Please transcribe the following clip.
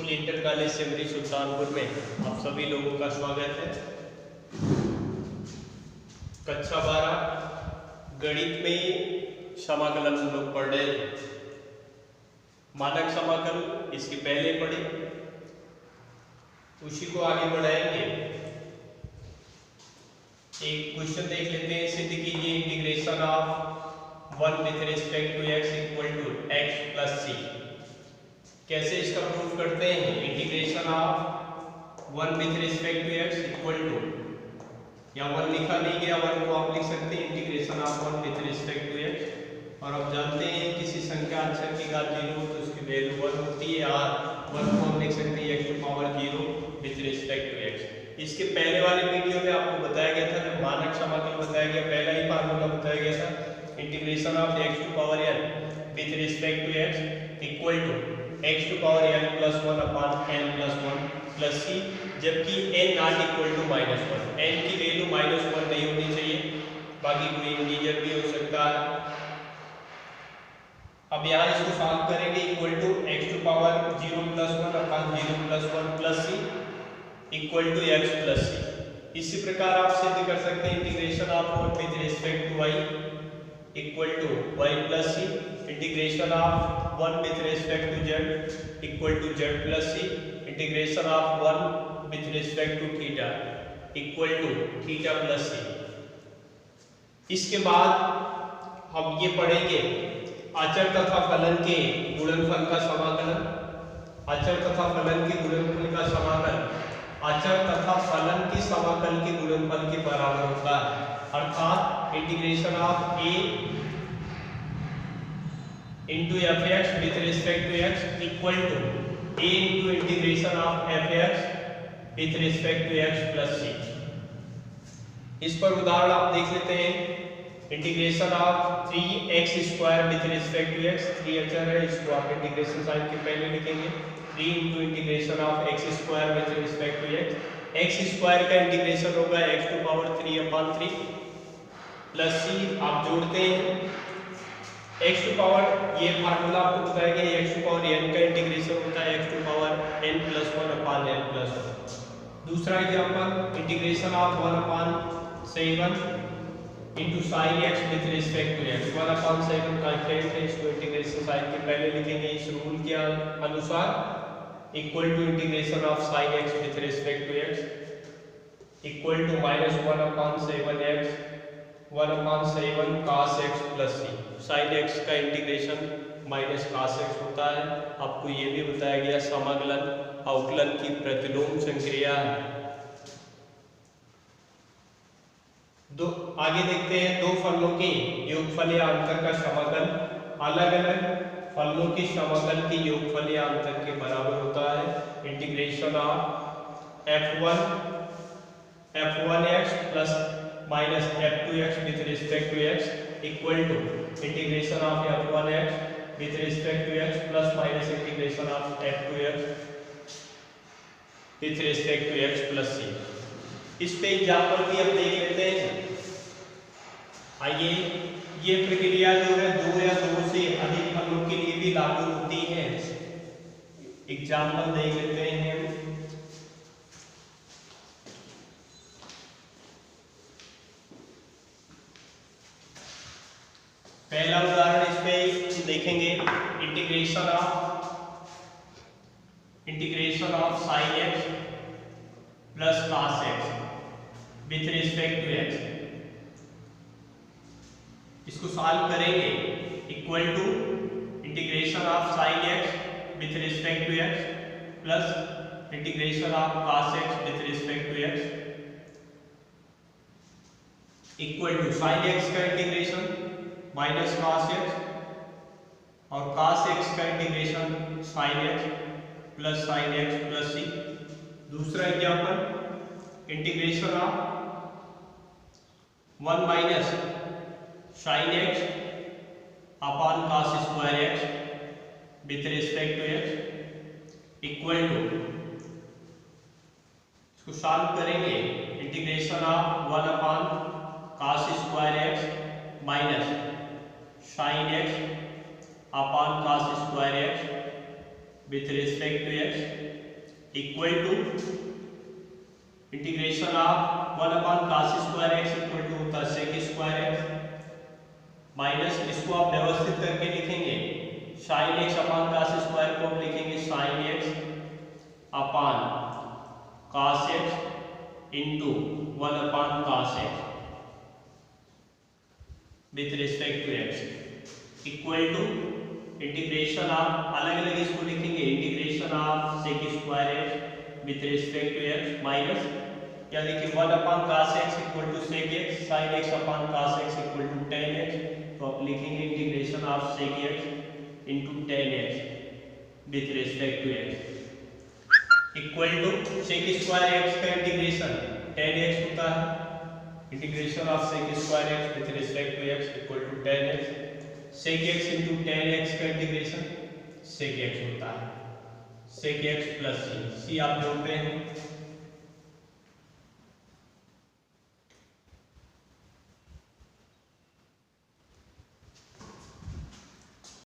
School inter college Semri Sultanpur में आप सभी लोगों का स्वागत है। कक्षा 12 गणित में समाकलन हम लोग पढ़ रहे हैं। मानक समाकल इसके पहले पढ़े, उसी को आगे बढ़ाएंगे। एक क्वेश्चन देख लेते हैं। सिद्ध कीजिए integration of 1 with respect to x equal to x plus C. कैसे इसका प्रूफ करते हैं? Integration of 1 with respect to x equal to, या 1 लिखा नहीं गया, 1 को आप लिख सकते हैं integration of 1 with respect to x। और आप जानते हैं किसी संख्या अक्षर की घात 0 हो तो उसकी वैल्यू 1 होती है, और 1 को हम लिख सकते हैं x to power 0 with respect to x। इसके पहले वाले वीडियो में आपको बताया गया था, जब मानक समाकल बताया गया, पहला ही फार्मूला बताया गया था, integration of x to power n with respect to x equal to x to power n plus 1 upon n plus 1 plus c, जबकि n not equal to -1। n की वैल्यू -1 नहीं होनी चाहिए, बाकी कोई इंटीजर भी हो सकता है। अब यहाँ इसको सॉल्व करेंगे। Equal to x to power 0 plus 1 upon 0 plus 1 plus c equal to x plus c। इसी प्रकार आप सिद्ध कर सकते हैं integration of 1 with respect to y equal to y plus c, integration of 1 with respect to z equal to z plus c, integration of 1 with respect to theta equal to theta plus c। इसके बाद हम ये पढ़ेंगे अचर तथा फलन के गुणनफल का समाकलन। अचर तथा फलन के गुणनफल का समाकलन अचर तथा फलन के समाकल के गुणनफल के बराबर होता है, अर्थात integration of a into fx with respect to x equal to a into integration of fx with respect to x plus c। इस पर उदाहरण आप देख लेते हैं। Integration of 3x square with respect to x, 3 अचर है, इसको आप इंटीग्रेशन साइन के पहले लिखेंगे। 3 into integration of x square with respect to x square का इंटीग्रेशन होगा x to power 3 upon 3 plus c। आप जोड़ते हैं x टू पावर, ये फार्मूला आपको बताया गया, x टू पावर n का इंटीग्रेशन होता है x to power n plus 1 upon n plus 1। दूसरा example integration of 1 upon 7 into sine x with respect to x। 1 upon 7 constant है, इसको इंटीग्रेशन साइन के पहले लिखेंगे इस रूल के अनुसार। Equal to integration of sine x with respect to x equal to -1 upon 7x 1 upon 7 cos x plus c। Sine x का integration minus cos x होता है। आपको ये भी बताया गया समाकलन अवकलन की प्रतिलोम संक्रिया है। आगे देखते हैं दो फलनों के योगफल या अंतर का समाकल। अलग अलग फलनों के समाकल के योगफल या अंतर के बराबर होता है। Integration of f1x plus minus f2x with respect to x equal to integration of f1x with respect to x plus minus integration of f2x with respect to x plus c। इस पे एग्जाम्पल भी हम देख लेते हैं। आइए, ये प्रक्रिया जो है 2 या 2 से अधिक फलों के लिए भी लागू होती है। एग्जाम्पल देख लेते हैं। पहला उदाहरण इस पे देखेंगे। Integration of sine x plus cos x with respect to x, इसको सॉल्व करेंगे। Equal to integration of sine x with respect to x plus integration of cos x with respect to x equal to sine x का integration minus cos x और cos x का integration sine x plus sine x plus c। दूसरा example integration of 1 minus sine x upon cos square x with respect to x equal to, इसको solve करेंगे। Integration of 1 upon cos square x minus sine x upon cos square x with respect to x equal to integration of 1 upon cos square x equal to होता है sec square x minus इसको आप व्यवस्थित करके लिखेंगे sin x upon cos square को आप लिखेंगे sin x upon cos x into 1 upon cos x with respect to x equal to integration of अलग अलग इसको लिखेंगे integration of sec square x with respect to x minus या देखिए 1 upon cos x equal to sec x sin x upon cos x equal to tan x तो आप लिखेंगे integration of sec x into tan x with respect to x equal to sec square x का integration tan x होता है integration of sec square x with respect to x equal to tan x sec x into tan x का integration sec x होता है sec x plus c आप जोड़ते हैं